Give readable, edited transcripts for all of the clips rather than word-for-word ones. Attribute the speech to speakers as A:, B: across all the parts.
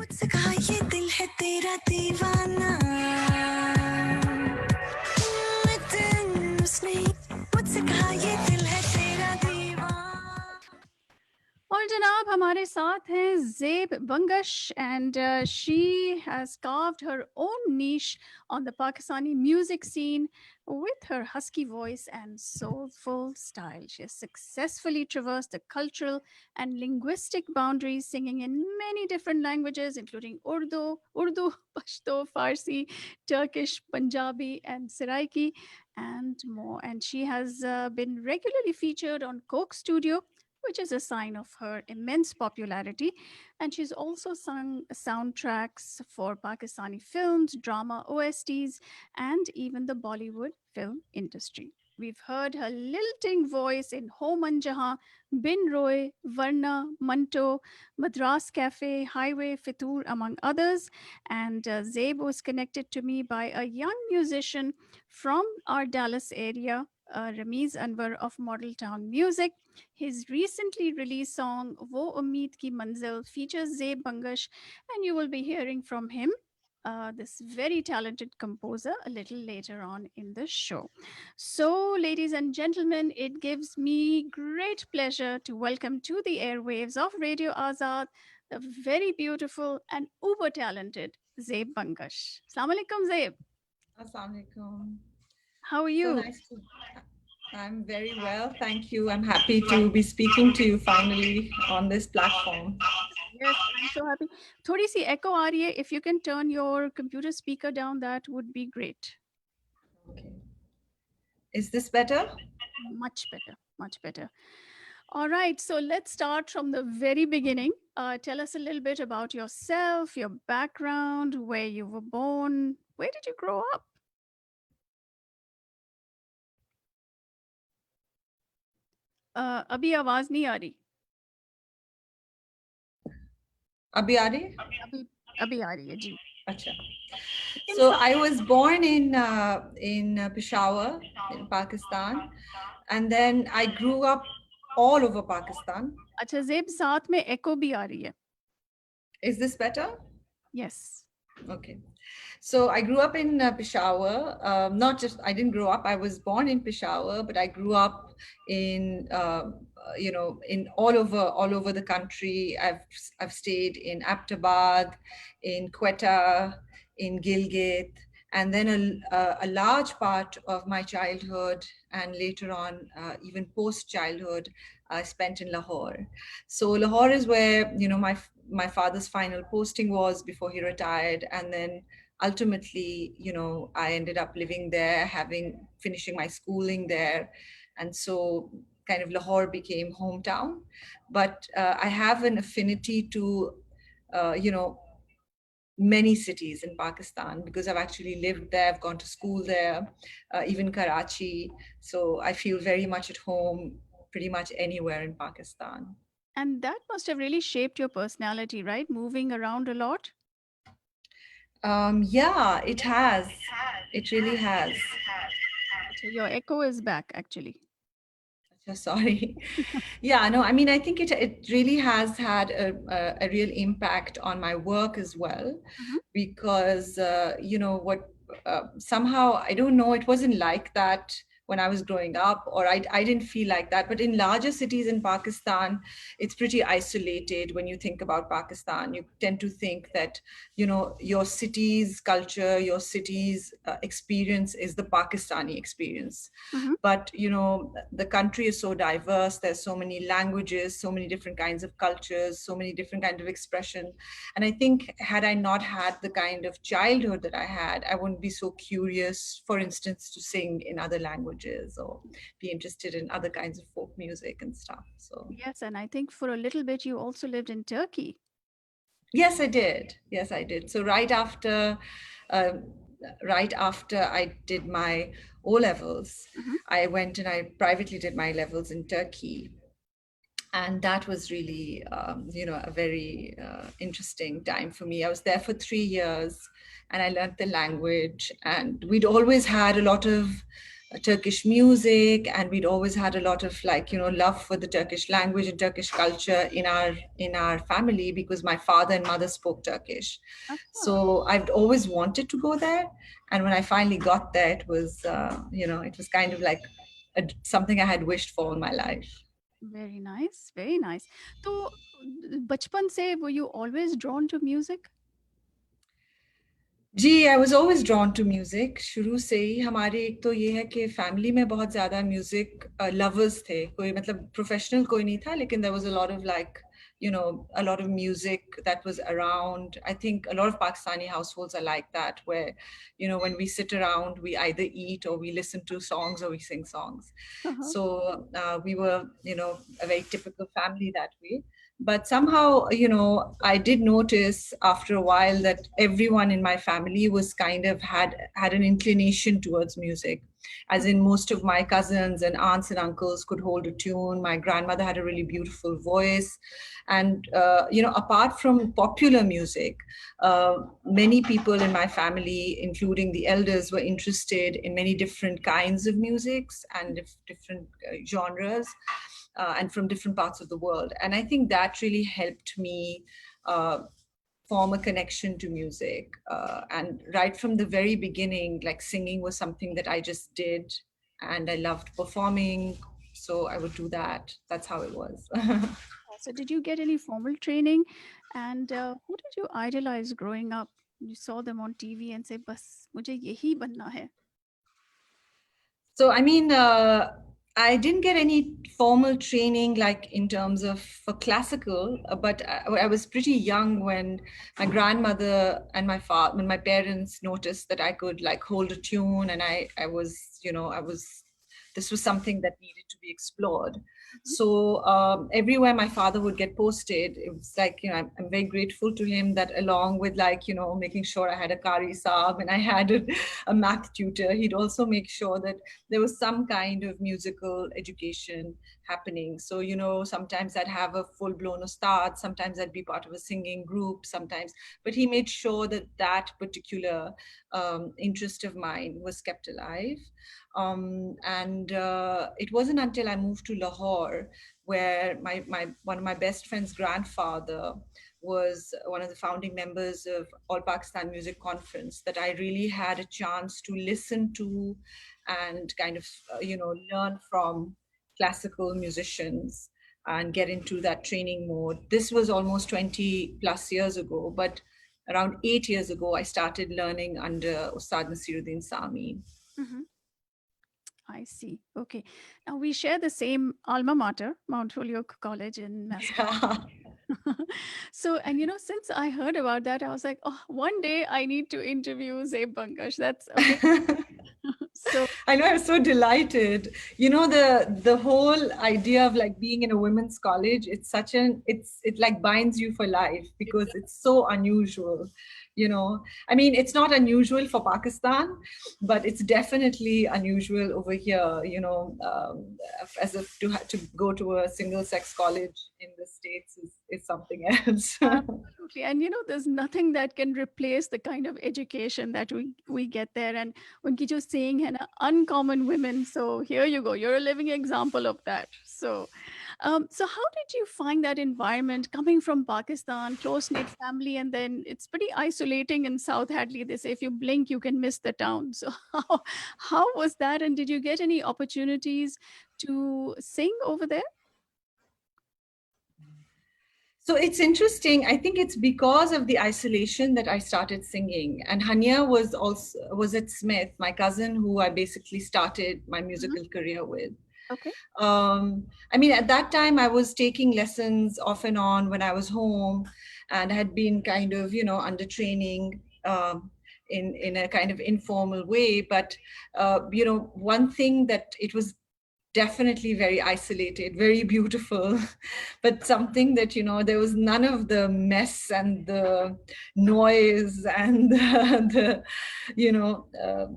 A: मुझसे कहा ये दिल है तेरा दीवाना उसने मुझसे कहा ये दिल है तेरा दीवाना
B: और जनाब हमारे साथ हैं Zeb Bangash and she has carved her own niche on the Pakistani music scene with her husky voice and soulful style. She has successfully traversed the cultural and linguistic boundaries, singing in many different languages, including Urdu, Pashto, Farsi, Turkish, Punjabi, and Saraiki, and more. And she has been regularly featured on Coke Studio, which is a sign of her immense popularity. And she's also sung soundtracks for Pakistani films, drama OSTs, and even the Bollywood film industry. We've heard her lilting voice in Ho Man Jahan, Bin Roy, Varna, Manto, Madras Cafe, Highway, Fitur, among others. And Zabe was connected to me by a young musician from our Dallas area, Rameez Anwar of Model Town Music. His recently released song Wo Ummeed Ki Manzil features Zeb Bangash, and you will be hearing from him, this very talented composer, a little later on in the show. So, ladies and gentlemen, it gives me great pleasure to welcome to the airwaves of Radio Azad the very beautiful and uber talented Zeb Bangash. Assalamu alaikum, Zeb.
C: Assalamualaikum.
B: How are
C: So
B: you?
C: nice to. I'm very well, thank you. I'm happy to be speaking to you finally on this platform.
B: Yes, I'm so happy. थोड़ी सी echo आ रही है. If you can turn your computer speaker down, that would be great.
C: Okay. Is this better?
B: Much better, much better. All right, so let's start from the very beginning. Tell us a little bit about yourself, your background, where you were born, where did you grow up? अभी आवाज नहीं आ रही.
C: Abhi aa rahi?
B: अभी आ रही है जी.
C: Acha. So I was born in Peshawar, in Pakistan, and then I grew up all over Pakistan.
B: अच्छा जेब साथ में echo भी आ रही है.
C: Is this better?
B: Yes.
C: Okay. So I grew up in Peshawar. Not just, I didn't grow up, I was born in Peshawar, but I grew up in, in all over the country. I've stayed in Aptabad, in Quetta, in Gilgit, and then a large part of my childhood and later on, even post childhood, I spent in Lahore. So Lahore is where, my father's final posting was before he retired, and then ultimately, I ended up living there, finishing my schooling there, and so kind of Lahore became hometown. But I have an affinity to, many cities in Pakistan because I've actually lived there, I've gone to school there, even Karachi. So I feel very much at home pretty much anywhere in Pakistan.
B: And that must have really shaped your personality, right? Moving around a lot.
C: Yeah, it has. It really has.
B: Your echo is back, actually.
C: Sorry. Yeah, no, I mean, I think it really has had a real impact on my work as well, because what somehow I don't know, it wasn't like that when I was growing up, or I didn't feel like that. But in larger cities in Pakistan, it's pretty isolated. When you think about Pakistan, you tend to think that your city's culture, your city's experience is the Pakistani experience. But the country is so diverse. There's so many languages, so many different kinds of cultures, so many different kinds of expression. And I think had I not had the kind of childhood that I had, I wouldn't be so curious, for instance, to sing in other languages or be interested in other kinds of folk music and stuff. So
B: yes, and I think for a little bit you also lived in Turkey.
C: Yes, I did. Yes, I did. So uh, right after I did my O levels, I went and I privately did my levels in Turkey, and that was really, a very interesting time for me. I was there for 3 years, and I learned the language, and we'd always had a lot of Turkish music, and we'd always had a lot of like, love for the Turkish language and Turkish culture in our family, because my father and mother spoke Turkish.
B: Uh-huh.
C: So I've always wanted to go there, and when I finally got there, it was it was kind of like something I had wished for in my life.
B: Very nice, very nice. तो बचपन से were you always drawn to music?
C: जी, I was always drawn to music. शुरू से ही हमारे एक तो ये है कि फैमिली में बहुत ज़्यादा म्यूज़िक लवर्स थे। कोई मतलब प्रोफ़ेशनल कोई नहीं था, लेकिन there was a lot of like, a lot of music that was around. I think a lot of Pakistani households are like that, where, when we sit around, we either eat or we listen to songs or we sing songs.
B: Uh-huh.
C: So we were, a very typical family that way. But somehow, I did notice after a while that everyone in my family was kind of had an inclination towards music. As in, most of my cousins and aunts and uncles could hold a tune. My grandmother had a really beautiful voice. And apart from popular music, many people in my family, including the elders, were interested in many different kinds of musics and different genres, and from different parts of the world. And I think that really helped me form a connection to music. And right from the very beginning, like, singing was something that I just did, and I loved performing. So I would do that. That's how it was.
B: So did you get any formal training? And who did you idolize growing up? You saw them on TV and say, "Bas, मुझे यही बनना है."
C: So, I mean, I didn't get any formal training, like in terms of for classical, but I was pretty young when my grandmother and my father, when my parents noticed that I could like hold a tune, and I was, this was something that needed to be explored.
B: Mhm.
C: So everywhere my father would get posted, it was like, I'm very grateful to him that along with like, making sure I had a Qari Saab and I had a math tutor, he'd also make sure that there was some kind of musical education happening. So, sometimes I'd have a full blown ustad, sometimes I'd be part of a singing group, sometimes, but he made sure that that particular interest of mine was kept alive. And it wasn't until I moved to Lahore, where my one of my best friend's grandfather was one of the founding members of All Pakistan Music Conference, that I really had a chance to listen to and kind of learn from classical musicians and get into that training mode. This was almost 20 plus years ago, but around 8 years ago I started learning under Ustad Nasiruddin Sami.
B: Mhm. I see. Okay. Now we share the same alma mater, Mount Holyoke College in Massachusetts. So, and since I heard about that, I was like, oh, one day I need to interview Zeb Bangash. That's amazing. So,
C: I know, I'm so delighted. The whole idea of like being in a women's college, it's such it like binds you for life, because
B: exactly.
C: it's so unusual. I mean, it's not unusual for Pakistan, but it's definitely unusual over here. As if to go to a single sex college in the States is something else.
B: Absolutely. And there's nothing that can replace the kind of education that we get there. And unki jo saying hai na, uncommon women. So here you go. You're a living example of that. So how did you find that environment coming from Pakistan, close knit family, and then it's pretty isolating in South Hadley. They say if you blink, you can miss the town. So how was that? And did you get any opportunities to sing over there?
C: So it's interesting. I think it's because of the isolation that I started singing. And Hania was at Smith, my cousin, who I basically started my
B: Mhm.
C: musical career with.
B: Okay.
C: I mean, at that time, I was taking lessons off and on when I was home, and had been kind of, under training in a kind of informal way. But one thing that it was definitely very isolated, very beautiful, but something that, there was none of the mess and the noise and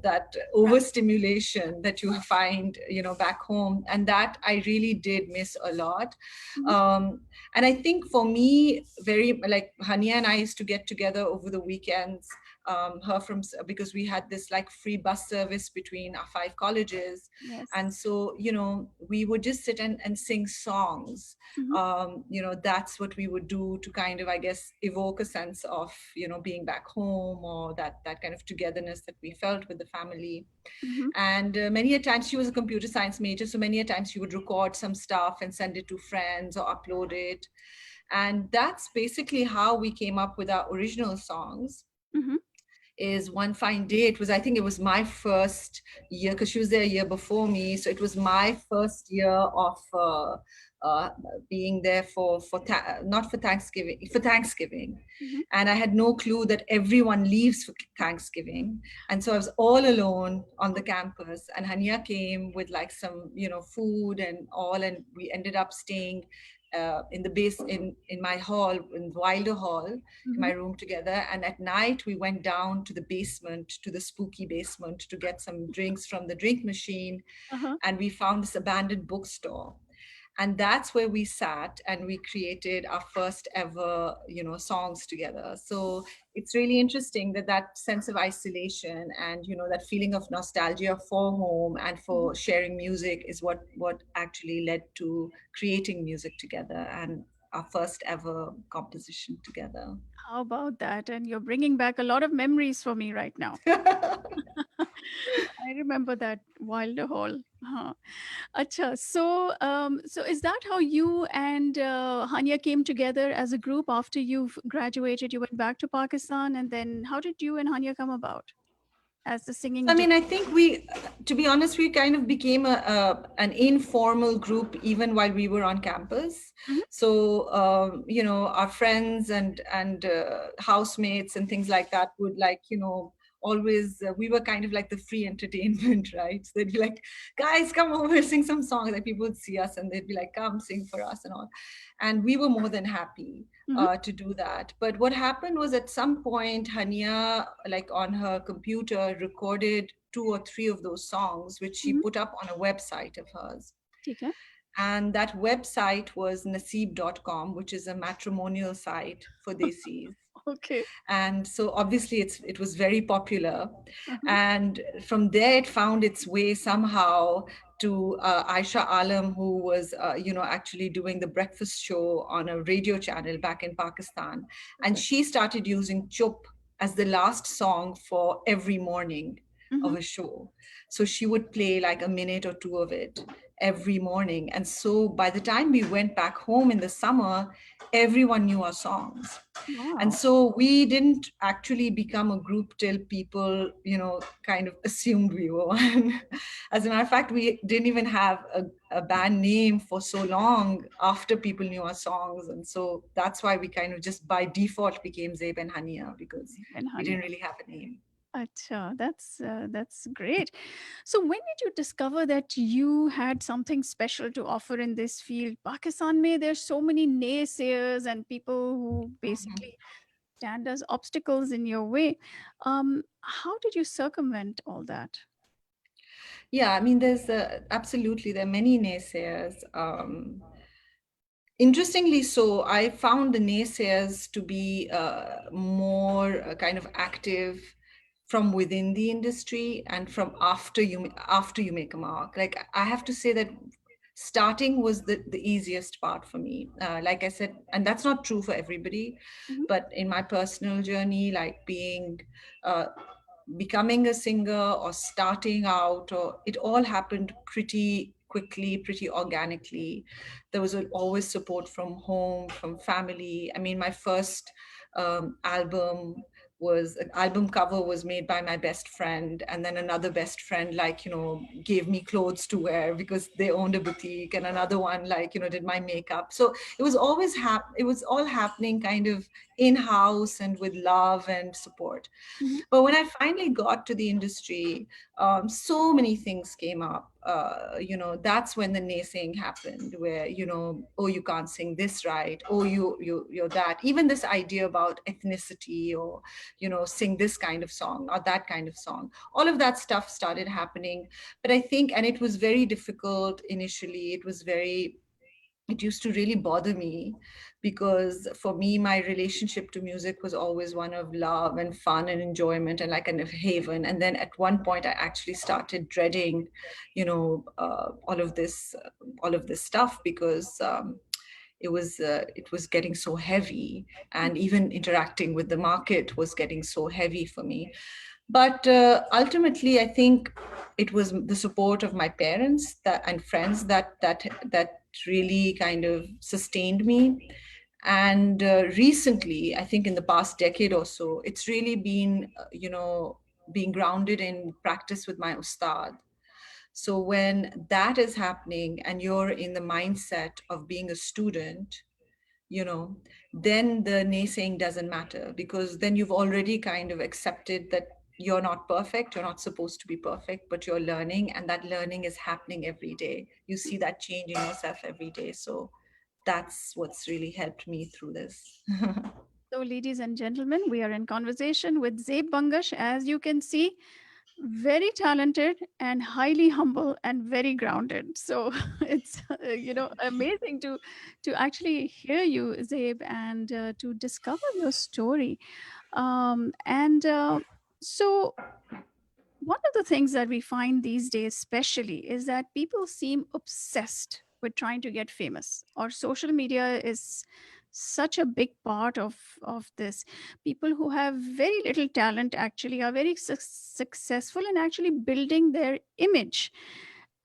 C: that overstimulation that you find, back home. And that I really did miss a lot.
B: Mhm.
C: And I think for me, very like Hania and I used to get together over the weekends her from, because we had this like free bus service between our 5 colleges. And
B: Yes.
C: so, we would just sit and sing songs.
B: Mm-hmm.
C: That's what we would do to kind of, I guess, evoke a sense of, being back home, or that kind of togetherness that we felt with the family.
B: Mm-hmm.
C: And many a times, she was a computer science major, so many a times she would record some stuff and send it to friends or upload it. And that's basically how we came up with our original songs.
B: Mm-hmm.
C: Is one fine day, it was, I think it was my first year, because she was there a year before me, so it was my first year of uh, being there not for Thanksgiving, for Thanksgiving.
B: Mm-hmm.
C: And I had no clue that everyone leaves for Thanksgiving. And so I was all alone on the campus, and Hania came with like some, food and all, and we ended up staying in the base in my hall, in Wilder Hall, in
B: Mm-hmm.
C: my room together. And at night, we went down to the basement, to the spooky basement, to get some drinks from the drink machine.
B: Uh-huh.
C: And we found this abandoned bookstore. And that's where we sat and we created our first ever, songs together. So it's really interesting that that sense of isolation and, that feeling of nostalgia for home and
B: Mm-hmm.
C: for sharing music is what actually led to creating music together and our first ever composition together.
B: How about that? And you're bringing back a lot of memories for me right now. I remember that Wilder Hall. Huh. Acha. So is that how you and Hania came together as a group after you've graduated? You went back to Pakistan, and then how did you and Hania come about as the
C: I
B: singing duo?
C: mean, I think to be honest, we kind of became an informal group even while we were on campus.
B: Mhm.
C: So, our friends and housemates and things like that would like, always, we were kind of like the free entertainment, right? So they'd be like, guys, come over, sing some songs. Like people would see us and they'd be like, come sing for us and all. And we were more than happy
B: Mhm.
C: to do that. But what happened was at some point, Hania, like on her computer, recorded 2 or 3 of those songs, which she
B: Mhm.
C: put up on a website of hers.
B: ठीक है.
C: And that website was naseeb.com, which is a matrimonial site for desis.
B: Okay.
C: And so obviously it was very popular.
B: Uh-huh.
C: And from there it found its way somehow to Aisha Alam, who was actually doing the breakfast show on a radio channel back in Pakistan. And
B: Okay.
C: she started using Chup as the last song for every morning of
B: Mhm.
C: a show. So she would play like a minute or two of it every morning. And so by the time we went back home in the summer, everyone knew our songs. And
B: Wow.
C: so we didn't actually become a group till people, kind of assumed we were one. As a matter of fact, we didn't even have a band name for so long after people knew our songs. And so that's why we kind of just by default became Zabe and Hania, because
B: And
C: we
B: Hania.
C: didn't really have a name.
B: Acha, that's great. So when did you discover that you had something special to offer in this field? Pakistan mein, there's so many naysayers and people who
C: Mhm.
B: basically stand as obstacles in your way. How did you circumvent all that?
C: Yeah, I mean, absolutely, there are many naysayers. Interestingly, so I found the naysayers to be more kind of active from within the industry and from after you make a mark. Like I have to say that starting was the easiest part for me. Like I said, and that's not true for everybody,
B: Mhm.
C: but in my personal journey, like uh, becoming a singer or starting out, or it all happened pretty quickly, pretty organically. There was always support from home, from family. I mean, my first album cover was made by my best friend, and then another best friend, like, gave me clothes to wear because they owned a boutique, and another one, like, did my makeup. So it was all happening kind of in house and with love and support.
B: Mhm.
C: But when I finally got to the industry, so many things came up. That's when the naysaying happened, where, oh, you can't sing this right. Oh, you're that. Even this idea about ethnicity, or, sing this kind of song, not that kind of song. All of that stuff started happening. But I think, and it was very difficult initially. It was very it used to really bother me, because for me, my relationship to music was always one of love and fun and enjoyment and like a haven. And then at one point I actually started dreading, all of this stuff, because it was getting so heavy, and even interacting with the market was getting so heavy for me. But ultimately, I think it was the support of my parents and friends that really kind of sustained me. And recently, I think in the past decade or so, it's really been being grounded in practice with my ustad. So when that is happening and you're in the mindset of being a student, then the naysaying doesn't matter, because then you've already kind of accepted that you're not perfect, you're not supposed to be perfect, but you're learning, and that learning is happening every day. You see that change in yourself every day. So that's what's really helped me through this.
B: So, ladies and gentlemen, we are in conversation with Zeb Bangash. As you can see, very talented and highly humble and very grounded. So it's amazing to actually hear you, Zeb, and to discover your story. And so one of the things that we find these days, especially, is that people seem obsessed with trying to get famous, or social media is such a big part of this. People who have very little talent actually are very successful in actually building their image.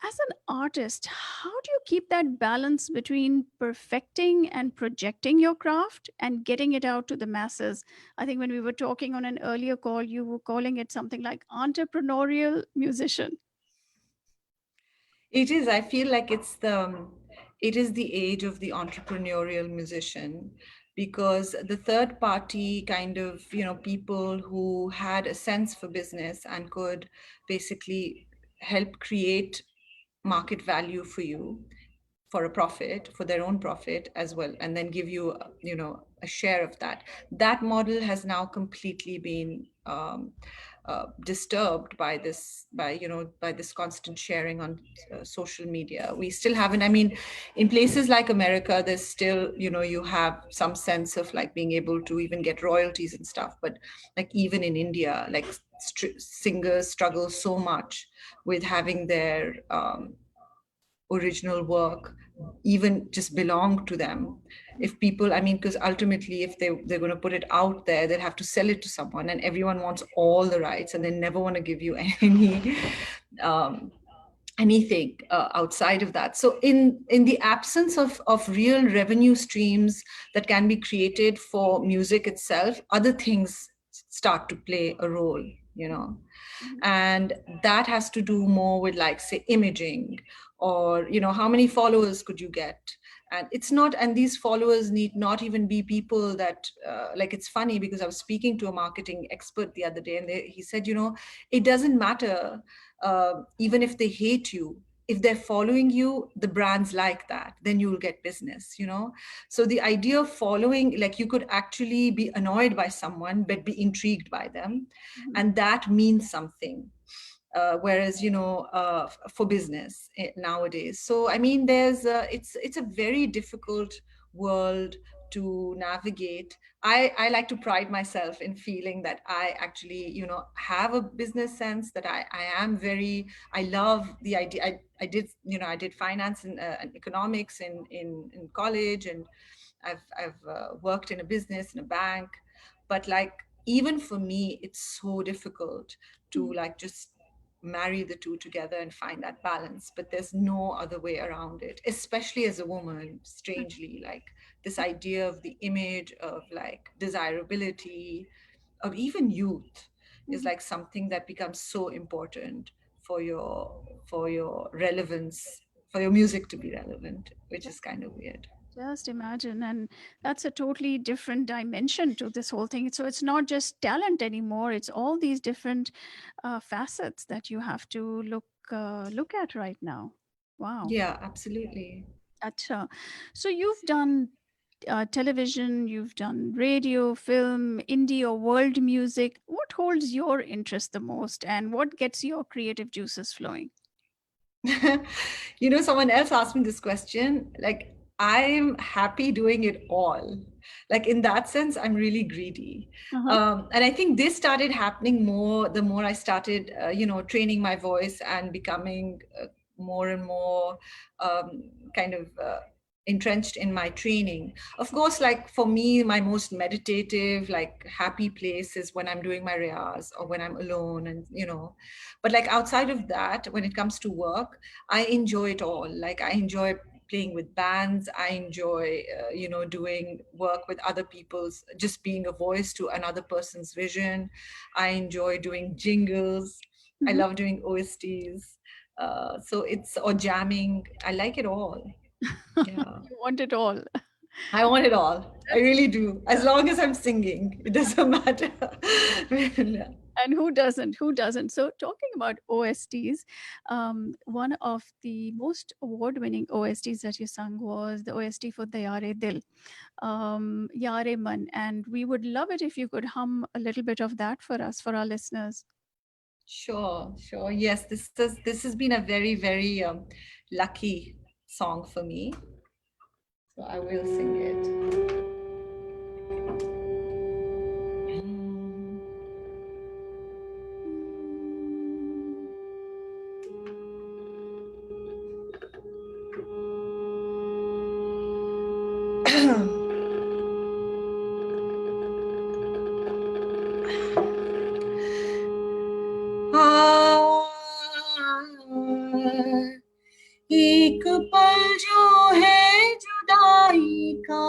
B: As an artist, how do you keep that balance between perfecting and projecting your craft and getting it out to the masses? I think when we were talking on an earlier call, you were calling it something like entrepreneurial musician.
C: It is. I feel like it is the age of the entrepreneurial musician, because the third party kind of, people who had a sense for business and could basically help create market value for you, for a profit, for their own profit as well, and then give you a share of that. That model has now completely been disturbed by this constant sharing on social media. We still haven't, I mean, in places like America, there's still, you have some sense of like being able to even get royalties and stuff. But like even in India, like singers struggle so much with having their original work even just belong to them. If people, I mean, because ultimately if they're going to put it out there, they'll have to sell it to someone, and everyone wants all the rights, and they never want to give you um, anything outside of that. So in the absence of real revenue streams that can be created for music itself, other things start to play a role,
B: Mhm.
C: and that has to do more with, like, say, imaging, or how many followers could you get. And it's not, and these followers need not even be people that like, it's funny because I was speaking to a marketing expert the other day, and he said, it doesn't matter, even if they hate you, if they're following you, the brands like that, then you'll get business. So the idea of following, like, you could actually be annoyed by someone but be intrigued by them,
B: Mhm.
C: and that means something. Whereas, for business nowadays, so I mean, it's a very difficult world to navigate. I like to pride myself in feeling that I actually, have a business sense, that I am very, I love the idea. I did finance and economics in college, and I've worked in a business, in a bank. But like, even for me, it's so difficult to,
B: Mhm.
C: like, just marry the two together and find that balance. But there's no other way around it, especially as a woman. Strangely, like, this idea of the image, of like desirability, of even youth, is
B: Mhm.
C: like something that becomes so important for your relevance, for your music to be relevant, which is kind of weird.
B: Just imagine. And that's a totally different dimension to this whole thing. So it's not just talent anymore, it's all these different facets that you have to look at right now. Wow.
C: Yeah, absolutely.
B: Acha. So you've done television, you've done radio, film, indie, or world music. What holds your interest the most, and what gets your creative juices flowing?
C: Someone else asked me this question. Like, I'm happy doing it all. Like in that sense, I'm really greedy.
B: Uh-huh.
C: And I think this started happening more the more I started, training my voice and becoming more and more kind of entrenched in my training. Of course, like for me, my most meditative, like happy place is when I'm doing my riyaz or when I'm alone, and but like outside of that, when it comes to work, I enjoy it all. Like I enjoy playing with bands. I enjoy, doing work with other people's, just being a voice to another person's vision. I enjoy doing jingles. I
B: Mhm.
C: love doing OSTs. So it's, or jamming. I like it all. Yeah.
B: You want it all.
C: I want it all. I
B: That's
C: really do. As long as I'm singing, it doesn't matter. Yeah.
B: and who doesn't? Who doesn't? So, talking about OSTs, one of the most award-winning OSTs that you sung was the OST for Dayare Dil, Yare Man, and we would love it if you could hum a little bit of that for us, for our listeners.
C: Sure, sure. Yes, this has been a very, very lucky song for me. So I will sing it. एक पल जो है जुदाई का,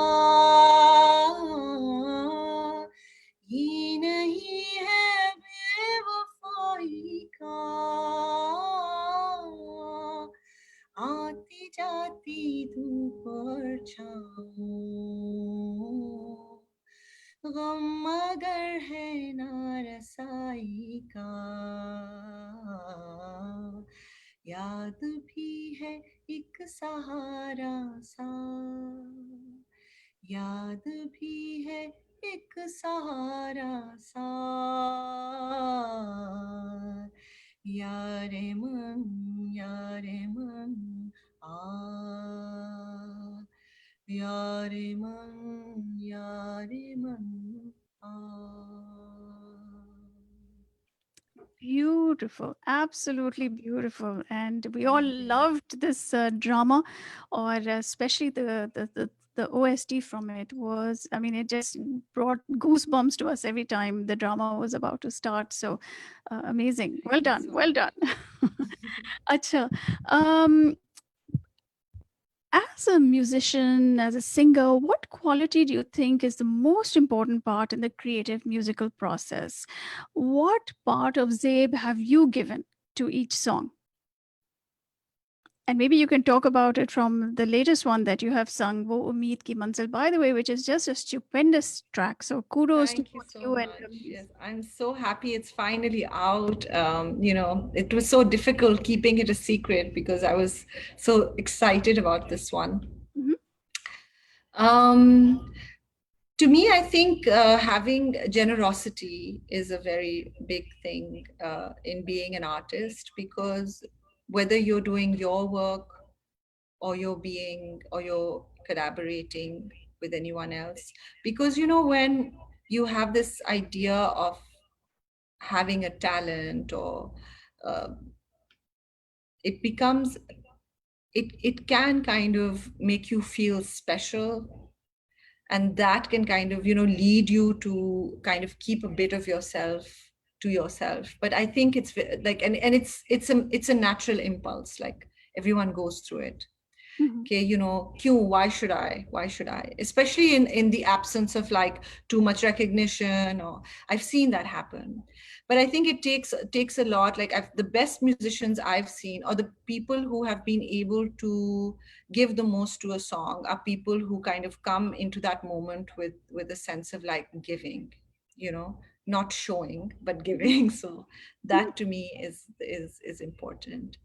C: ये नहीं है बेवफाई का, आती जाती धूप और छाँव, गम मगर है ना रसाई का, याद भी है एक सहारा सा, याद भी है एक सहारा सा, यारे मन आ, यारे मन आ.
B: Beautiful, absolutely beautiful, and we all loved this drama, or especially the OST from it was. I mean, it just brought goosebumps to us every time the drama was about to start. So amazing! Well
C: Thank you
B: done,
C: so
B: well
C: much.
B: done. Acha, um, as a musician, as a singer, what quality do you think is the most important part in the creative musical process? What part of Zabe have you given to each song? And maybe you can talk about it from the latest one that you have sung, Wo Umeed Ki Manzil, by the way, which is just a stupendous track. So kudos to
C: Thank you
B: both
C: so
B: you and
C: much.
B: Rameez.
C: Yes, I'm so happy it's finally out. It was so difficult keeping it a secret because I was so excited about this one.
B: Mhm,
C: Um, to me, I think having generosity is a very big thing in being an artist, because whether you're doing your work or you're collaborating with anyone else, because when you have this idea of having a talent, or uh, it becomes it can kind of make you feel special, and that can kind of lead you to kind of keep a bit of yourself to yourself. But I think it's like, and it's a natural impulse, like everyone goes through it.
B: mhm,
C: Okay, why should I, especially in the absence of like too much recognition, or I've seen that happen. But I think it takes a lot. Like the best musicians I've seen, or the people who have been able to give the most to a song, are people who kind of come into that moment with a sense of like giving, not showing but
B: mhm,
C: giving. So
B: mhm,
C: that to me is important.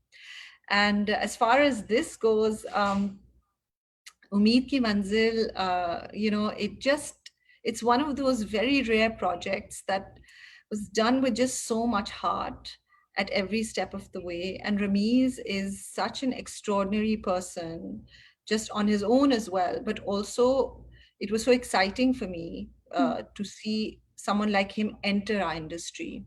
C: And as far as this goes, Umeed Ki Manzil, it's one of those very rare projects that was done with just so much heart at every step of the way. And Rameez is such an extraordinary person. just on his own as well, but also it was so exciting for me to see someone like him enter our industry,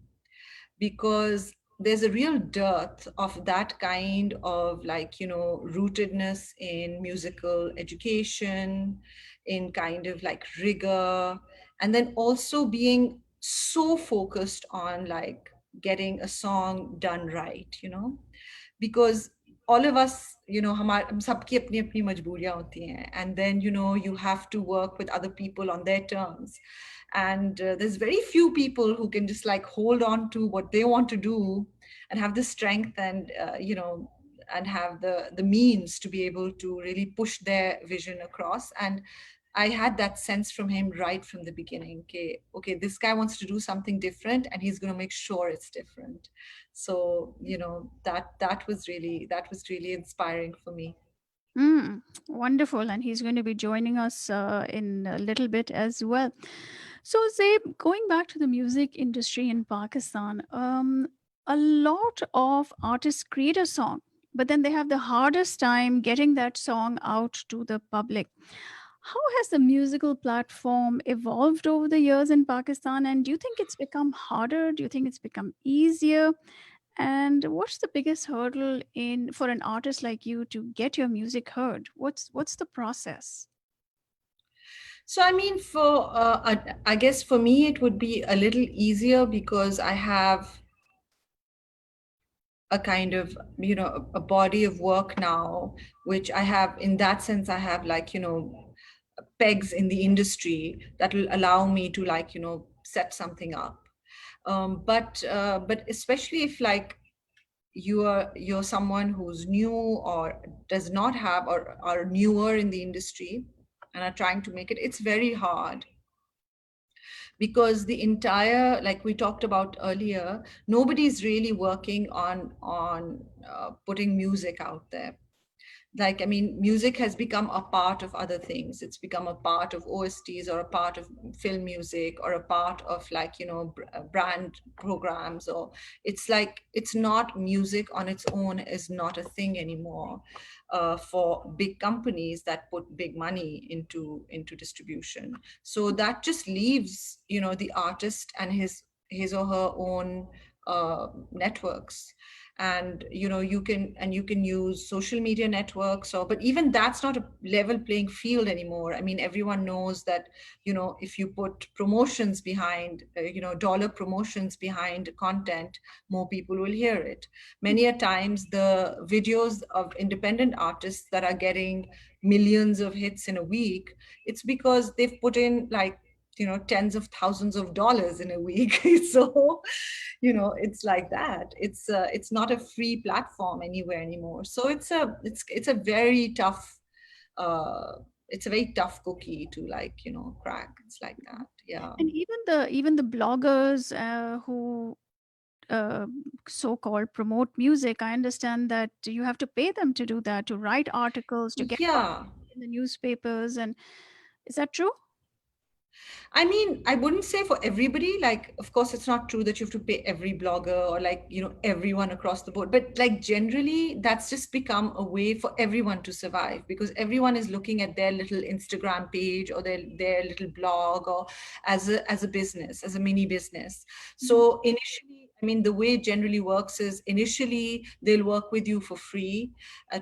C: because there's a real dearth of that kind of, like, rootedness in musical education, in kind of like rigor, and then also being so focused on like getting a song done right, because all of us, हम सबकी अपनी अपनी मजबूरियां होती हैं, and then you have to work with other people on their terms, and there's very few people who can just like hold on to what they want to do and have the strength, and and have the means to be able to really push their vision across. And I had that sense from him right from the beginning. Okay, this guy wants to do something different, and he's going to make sure it's different. So that was really inspiring for me.
B: Wonderful. And he's going to be joining us in a little bit as well. So, Zabe, going back to the music industry in Pakistan, a lot of artists create a song, but then they have the hardest time getting that song out to the public. How has the musical platform evolved over the years in Pakistan? And do you think it's become harder? Do you think it's become easier? And what's the biggest hurdle in for an artist like you to get your music heard? What's the process?
C: So I mean, for I guess for me it would be a little easier because I have a kind of a body of work now, which I have, in that sense I have, like, pegs in the industry that will allow me to, like, set something up. But especially if, like, you're someone who's new or does not have, or are newer in the industry and are trying to make it, it's very hard, because the entire, like we talked about earlier, nobody's really working on putting music out there. Like, I mean, music has become a part of other things. It's become a part of OSTs, or a part of film music, or a part of, like, brand programs. Or it's like, it's not, music on its own is not a thing anymore, for big companies that put big money into distribution. So that just leaves, the artist and his or her own networks. And you can use social media networks, or but even that's not a level playing field anymore. I mean, everyone knows that, if you put promotions behind, dollar promotions behind content, more people will hear it. Many a times the videos of independent artists that are getting millions of hits in a week, it's because they've put in, like, tens of thousands of dollars in a week. So it's like that. It's not a free platform anywhere anymore. So it's a very tough, uh it's a very tough cookie to, like, crack. It's like that. Yeah.
B: And even the bloggers who uh, so-called promote music, I understand that you have to pay them to do that, to write articles, to get
C: Yeah.
B: in the newspapers. And is that true?
C: I mean, I wouldn't say for everybody. Like, of course, it's not true that you have to pay every blogger, or, like, everyone across the board. But, like, generally, that's just become a way for everyone to survive, because everyone is looking at their little Instagram page, or their little blog, or as a business, as a mini business.
B: Mhm.
C: So initially, I mean, the way it generally works is, initially they'll work with you for free,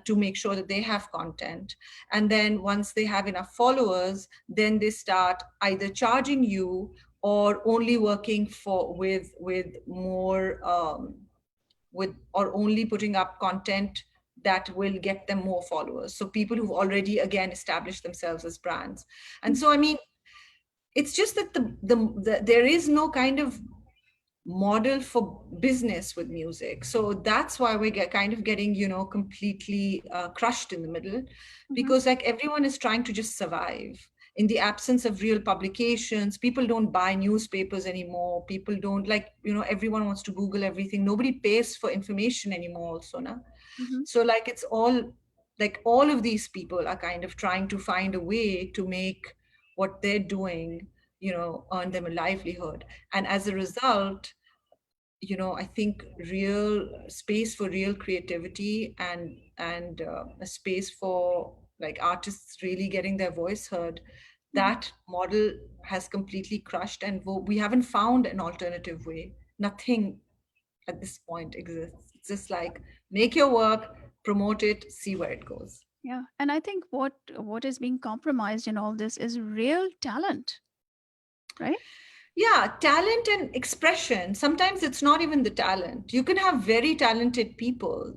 C: to make sure that they have content. And then once they have enough followers, then they start either charging you, or only working with more, with, or only putting up content that will get them more followers, so people who've already, again, established themselves as brands. And so, I mean, it's just that there is no kind of model for business with music. So that's why we get kind of getting, completely crushed in the middle,
B: Mhm.
C: because, like, everyone is trying to just survive. In the absence of real publications, people don't buy newspapers anymore. People don't, like, everyone wants to Google everything. Nobody pays for information anymore, also, na?
B: Mhm.
C: So, like, it's all, like, all of these people are kind of trying to find a way to make what they're doing, earn them a livelihood. And as a result, I think real space for real creativity, and a space for like artists really getting their voice heard,
B: Mhm.
C: that model has completely crushed, and we haven't found an alternative way. Nothing at this point exists. It's just like make your work, promote it, see where it goes.
B: Yeah, and I think what is being compromised in all this is real talent, right?
C: Yeah, talent and expression. Sometimes it's not even the talent. You can have very talented people.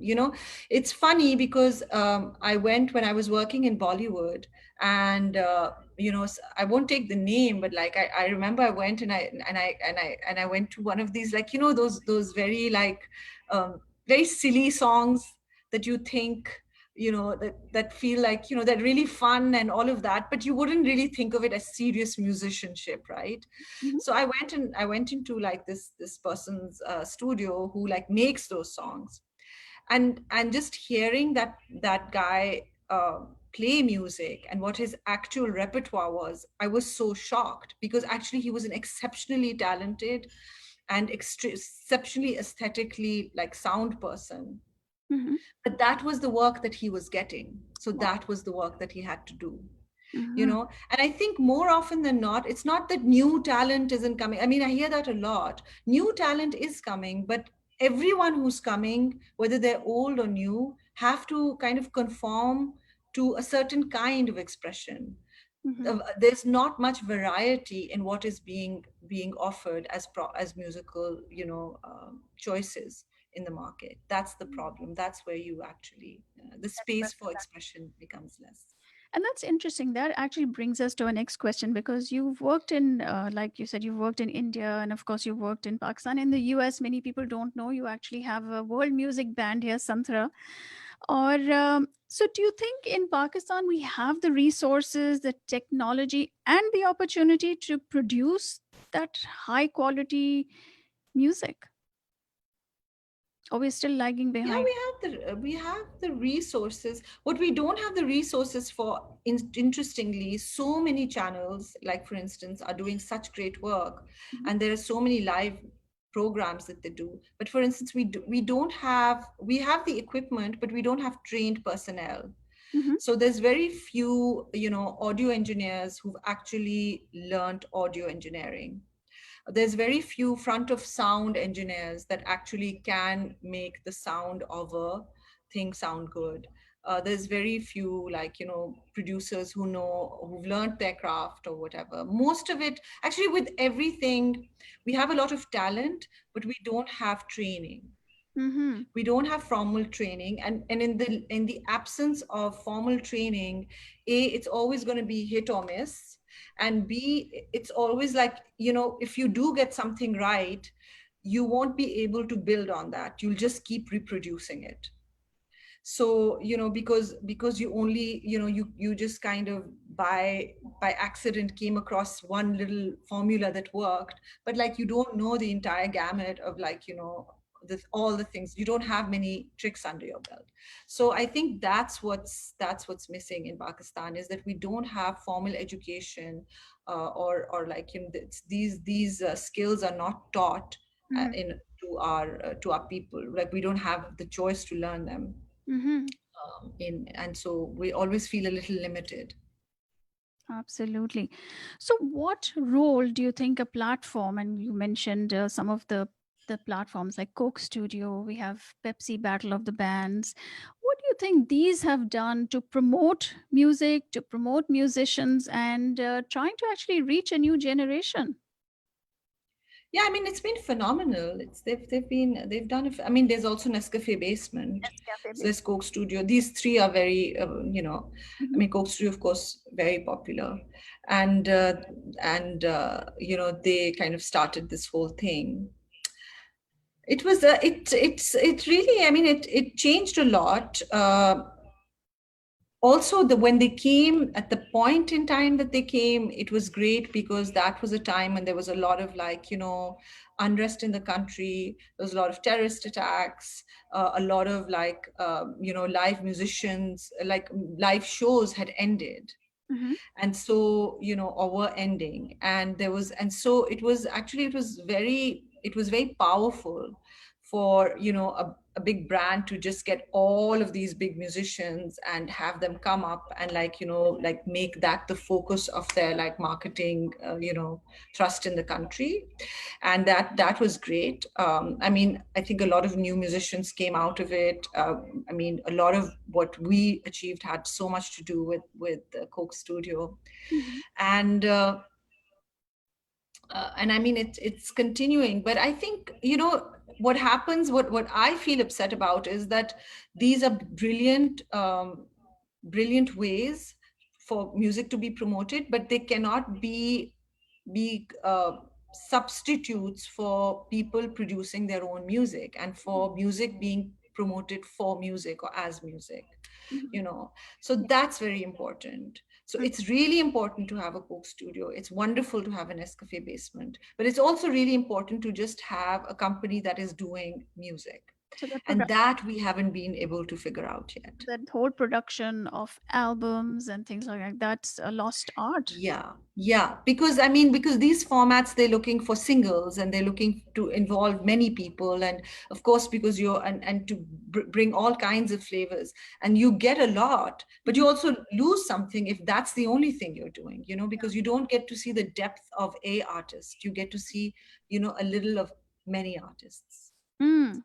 C: It's funny because I went when I was working in Bollywood, and I won't take the name, but like I remember I went and I went to one of these, like, those very like very silly songs that you think, that feel like, they're really fun and all of that, but you wouldn't really think of it as serious musicianship, right?
B: Mhm.
C: So I went into like this person's studio who like makes those songs, and just hearing that guy play music and what his actual repertoire was, I was so shocked, because actually he was an exceptionally talented and exceptionally aesthetically like sound person,
B: Mhm.
C: but that was the work that he was getting, so
B: Wow.
C: that was the work that he had to do.
B: Mhm.
C: And I think more often than not, it's not that new talent isn't coming. I mean, I hear that a lot. New talent is coming, but everyone who's coming, whether they're old or new, have to kind of conform to a certain kind of expression.
B: Mhm.
C: There's not much variety in what is being offered as musical, choices in the market. That's the problem. That's where you actually, the
B: That's where
C: space
B: the
C: for
B: talent.
C: expression becomes less.
B: And that's interesting. That actually brings us to our next question, because you've worked in, like you said, you've worked in India, and of course, you've worked in Pakistan. In the US, many people don't know you actually have a world music band here, Santhara. Or so, do you think in Pakistan we have the resources, the technology, and the opportunity to produce that high quality music? Or we're still lagging
C: Yeah,
B: behind?
C: we have the resources. What we don't have the resources for, interestingly, so many channels, like for instance, are doing such great work,
B: Mhm.
C: and there are so many live programs that they do. But for instance, we have the equipment, but we don't have trained personnel.
B: Mhm.
C: So there's very few, audio engineers who've actually learned audio engineering. There's very few front of sound engineers that actually can make the sound of a thing sound good. There's very few, like, producers who've learned their craft or whatever. Most of it, actually, with everything, we have a lot of talent, but we don't have training.
B: Mhm.
C: We don't have formal training, and in the absence of formal training, a, it's always going to be hit or miss, and b, it's always like, if you do get something right, you won't be able to build on that. You'll just keep reproducing it. So, because you only, you just kind of by accident came across one little formula that worked, but like you don't know the entire gamut of, like, all the things. You don't have many tricks under your belt. So I think that's what's missing in Pakistan, is that we don't have formal education, or like, these skills are not taught
B: Mhm.
C: in to our people. Like, we don't have the choice to learn them,
B: Mhm.
C: and so we always feel a little limited.
B: Absolutely. So, what role do you think a platform, and you mentioned some of the platforms like Coke Studio, we have Pepsi Battle of the Bands. What do you think these have done to promote music, to promote musicians, and trying to actually reach a new generation?
C: Yeah, I mean, it's been phenomenal. They've done it. I mean, there's also Nescafe Basement.
B: Yes, Cafe
C: So there's
B: Base.
C: Coke Studio. These three are very, I
B: Mhm.
C: mean, Coke Studio, of course, very popular, and they kind of started this whole thing. It really, I mean, it changed a lot. Also, when they came, at the point in time that they came, it was great, because that was a time when there was a lot of, like, unrest in the country. There was a lot of terrorist attacks, a lot of, like, live musicians, like live shows had ended,
B: Mhm.
C: and so, or were ending, and so it was very powerful for a big brand to just get all of these big musicians and have them come up and like make that the focus of their like marketing thrust in the country. And that was great. I mean, I think a lot of new musicians came out of it. I mean, a lot of what we achieved had so much to do with the Coke Studio.
B: Mhm.
C: And and I mean it's continuing, but I think what happens, what I feel upset about is that these are brilliant ways for music to be promoted, but they cannot be substitutes for people producing their own music and for music being promoted for music or as music,
B: Mhm.
C: so
B: Yeah.
C: that's very important. So
B: Mhm.
C: it's really important to have a Coke Studio. It's wonderful to have an Nescafe basement, but it's also really important to just have a company that is doing music,
B: So the
C: and
B: product,
C: that we haven't been able to figure out yet.
B: that whole production of albums and things like that, that's a lost art.
C: Yeah, because I mean, because these formats, they're looking for singles and they're looking to involve many people, and of course, because and to bring all kinds of flavors, and you get a lot, but
B: Mhm.
C: you also lose something if that's the only thing you're doing, because you don't get to see the depth of a artist. You get to see, a little of many artists.
B: Mm.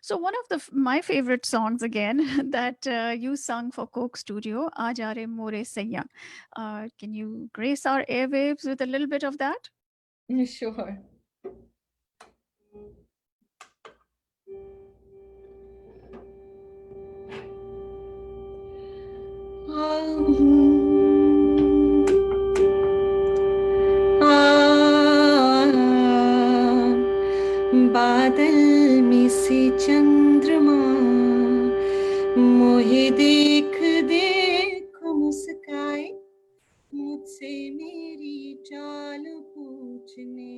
B: So one of my favorite songs again that you sung for Coke Studio, Aajare More Saiya. Can you grace our airwaves with a little bit of that?
C: Sure. बादल में से चंद्रमा मोहे देख देख मुस्काए मुझसे मेरी चाल पूछने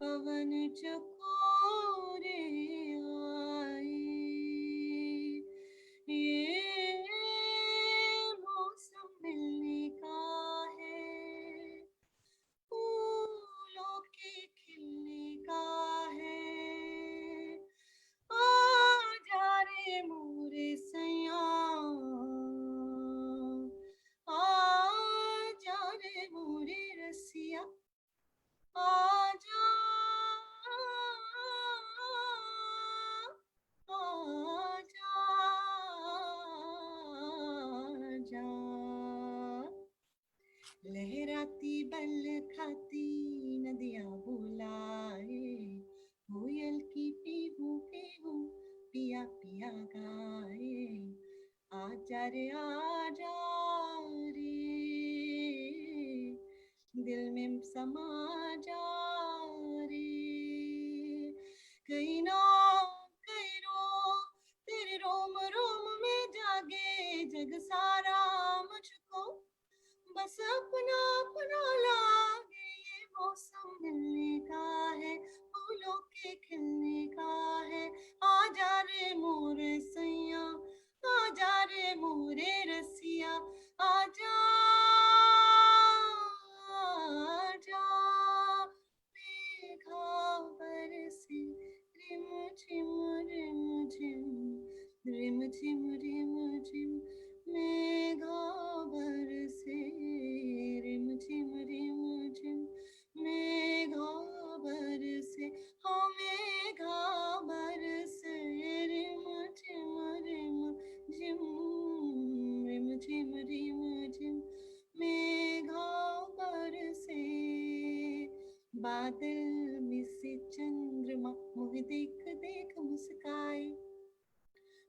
C: पवन चकोरे आए ये मौसम मिलने का है फूलों के खिलने का है आजा रे मोरे सैया आजा रे मोरे रसिया आजा आजा आजा लहराती बल खाती नदियां बुलाए कोयल की पीहू पीहू पिया पिया गाए आजा रे आजा रे दिल में समा जा रे कहीं रो तेरे रोम रोम में जागे जग सारा मुझको बस अपना अपना लागे ये मौसम मिलने का है फूलों के खिलने का है आजा रे मोरे सैया आजा रे मोरे रसिया आजा आजा मेघा बरसे रिम झिम रिम झिम रिम झिम रिम झिम मेघा बरसे रिम झिम मेघा बरसे हो मेघा बरसे रिम झिम झिम रिम झिम मेघा बरसे बादल में से चंद्रमा मुझे देख देख मुस्काए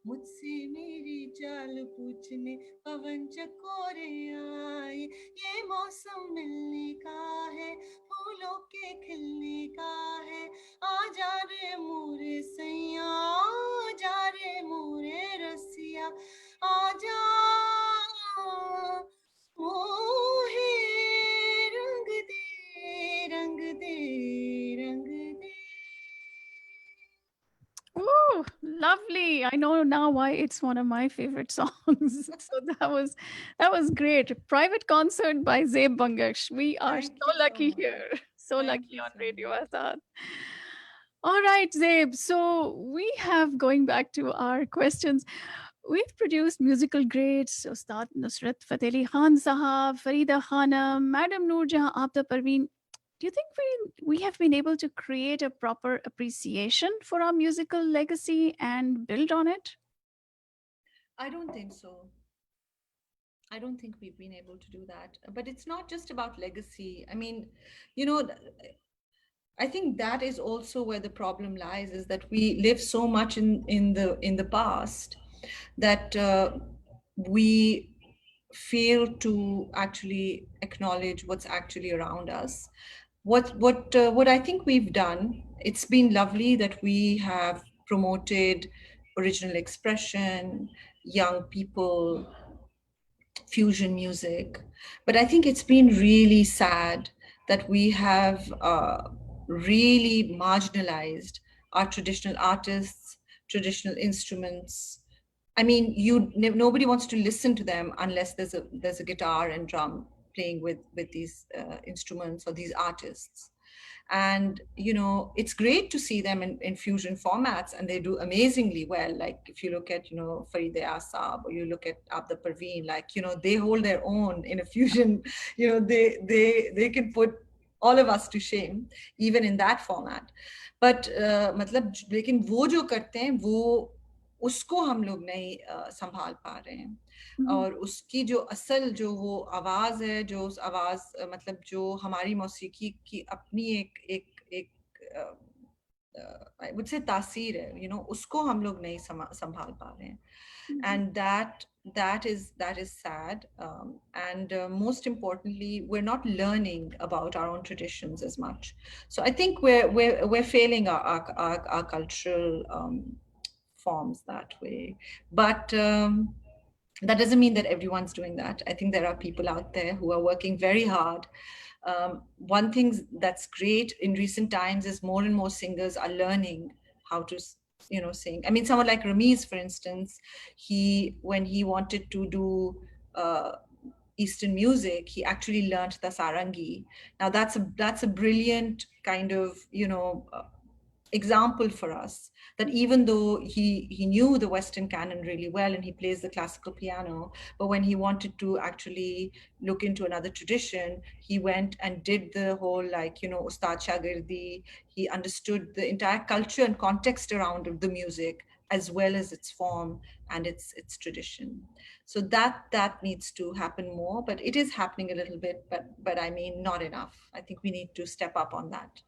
C: मुझसे मेरी चाल पूछने पवन चकोरे आए ये मौसम मिलने का है फूलों के खिलने का है आजा रे मोरे सैया आजा रे मोरे रसिया आजा मोहे रंग दे रंग दे रंग दे
B: Ooh, lovely. I know now why it's one of my favorite songs. So that was great. Private concert by Zeb Bangash. We are so
C: Thank you so
B: lucky
C: much.
B: here. So
C: Thank
B: lucky
C: you
B: on
C: so
B: Radio
C: much.
B: Azad. All right, Zabe. So we have, going back to our questions, we've produced musical greats, Ustad Nusrat Fateh Ali Khan Sahab, Farida Khanam, Madam Noor Jahan Apta Parveen. Do you think we have been able to create a proper appreciation for our musical legacy and build on it?
C: I don't think so. I don't think we've been able to do that. But it's not just about legacy. I mean, you know, I think that is also where the problem lies, is that we live so much in the past that we fail to actually acknowledge what's actually around us. What I think we've done, it's been lovely that we have promoted original expression, young people, fusion music. But I think it's been really sad that we have really marginalized our traditional artists, traditional instruments. I mean, nobody wants to listen to them unless there's a guitar and drum playing with these instruments or these artists. And it's great to see them in fusion formats, and they do amazingly well. Like if you look at Faride Asab, or you look at Abda Parveen, like they hold their own in a fusion. They can put all of us to shame even in that format. But मतलब लेकिन वो जो करते हैं वो उसको हम लोग नहीं संभाल पा रहे हैं।
B: Mhm,
C: और उसकी जो असल जो वो आवाज़ है, जो उस आवाज़ मतलब जो हमारी मौसीकी की अपनी एक एक एक आई वुड से तासीर है, उसको हम लोग नहीं संभाल पा रहे हैं।
B: mhm.
C: And that is sad. And most importantly, we're not learning about our own traditions as much. So I think we're failing our cultural forms that way. But that doesn't mean that everyone's doing that. I think there are people out there who are working very hard. One thing that's great in recent times is more and more singers are learning how to sing. I mean, someone like Rameez, for instance, when he wanted to do Eastern music, he actually learned the sarangi. Now that's a brilliant kind of example for us, that even though he knew the Western canon really well and he plays the classical piano, but when he wanted to actually look into another tradition, he went and did the whole, like, Ustad Shagirdi. He understood the entire culture and context around the music, as well as its form and its tradition. So that needs to happen more, but it is happening a little bit, but I mean, not enough. I think we need to step up on that.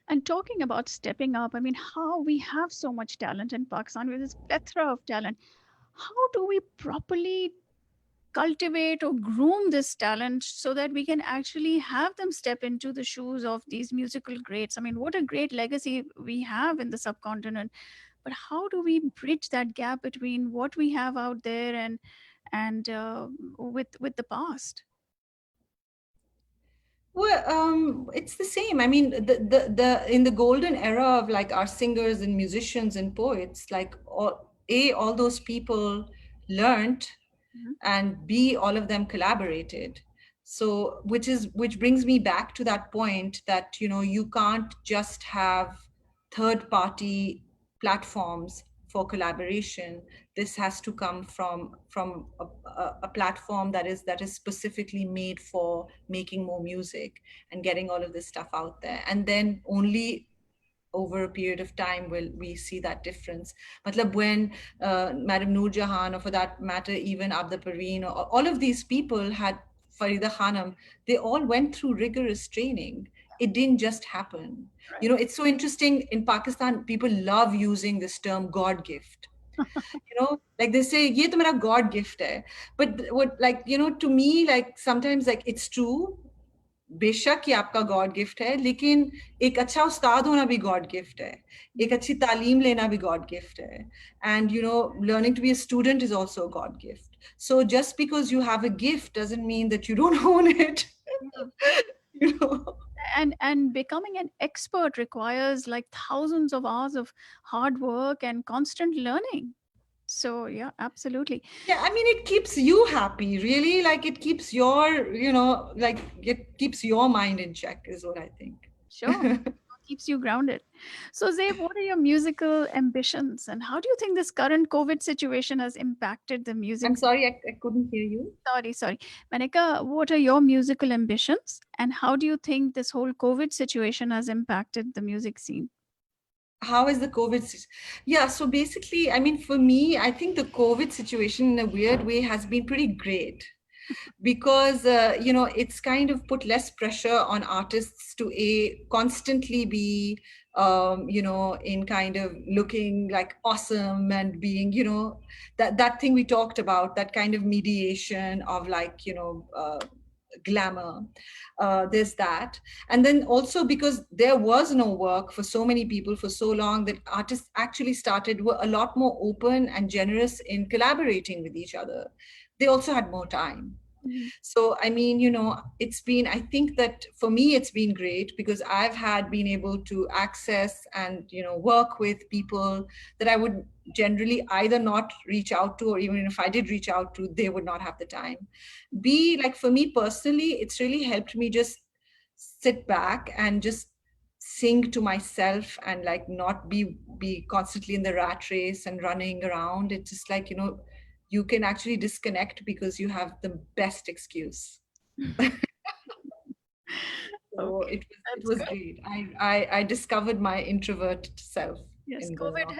B: And talking about stepping up, I mean, how we have so much talent in Pakistan with this plethora of talent. How do we properly cultivate or groom this talent so that we can actually have them step into the shoes of these musical greats? I mean, what a great legacy we have in the subcontinent. But how do we bridge that gap between what we have out there and with the past?
C: Well, it's the same. I mean, the in the golden era of like our singers and musicians and poets, like all those people learned,
B: Mhm.
C: and B, all of them collaborated. So which brings me back to that point that you can't just have third party platforms for collaboration. This has to come from a platform that is specifically made for making more music and getting all of this stuff out there, and then only over a period of time will we see that difference. Matlab, when Madam Noor Jahan, or for that matter even Abda Parveen, or all of these people had Farida Khanam, they all went through rigorous training. It didn't just happen.
B: Right.
C: It's so interesting. In Pakistan, people love using this term God gift. Like they say, ye to mera God gift hai. But what, like, to me, like sometimes, like, it's true, बेशक ये आपका God gift है, लेकिन एक अच्छा उस्ताद होना भी god gift है, एक अच्छी तालीम लेना भी गॉड गिफ्ट है, and learning to be a student is also a god gift. So just because you have a gift doesn't mean that you don't own it.
B: Yeah.
C: you know
B: And becoming an expert requires like thousands of hours of hard work and constant learning. So yeah, absolutely.
C: yeah, I mean, it keeps you happy, really. Like, it keeps your, like, it keeps your mind in check, is what I think.
B: Sure. keeps you grounded. So, Zabe, what are your musical ambitions, and how do you think this current COVID situation has impacted the music?
C: I'm sorry, I couldn't hear you.
B: Sorry. Manika, what are your musical ambitions, and how do you think this whole COVID situation has impacted the music scene?
C: How is the yeah, so basically, I mean, for me, I think the COVID situation in a weird way has been pretty great because it's kind of put less pressure on artists to a constantly be in kind of looking like awesome and being that thing we talked about, that kind of mediation of like glamour. There's that. And then also because there was no work for so many people for so long, that artists actually were a lot more open and generous in collaborating with each other. They also had more time.
B: Mhm.
C: So I mean, it's been, I think that for me it's been great because I've had been able to access and work with people that I would generally either not reach out to, or even if I did reach out to, they would not have the time. Be like, for me personally, it's really helped me just sit back and just sing to myself and like not be constantly in the rat race and running around. It's just like, you can actually disconnect because you have the best excuse. So
B: Okay,
C: it
B: that's
C: was
B: good.
C: great. I discovered my introvert self
B: Yes,
C: in the
B: COVID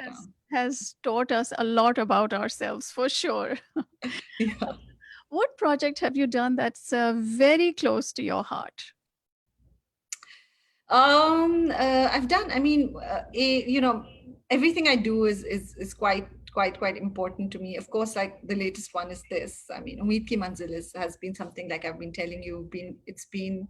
B: has
C: lockdown.
B: taught us a lot about ourselves for sure.
C: Yeah.
B: What project have you done that's very close to your heart?
C: I've done. I mean, everything I do is quite important to me. Of course, like the latest one is this. I mean, Umid Ki Manzil has been something, like I've been telling you. It's been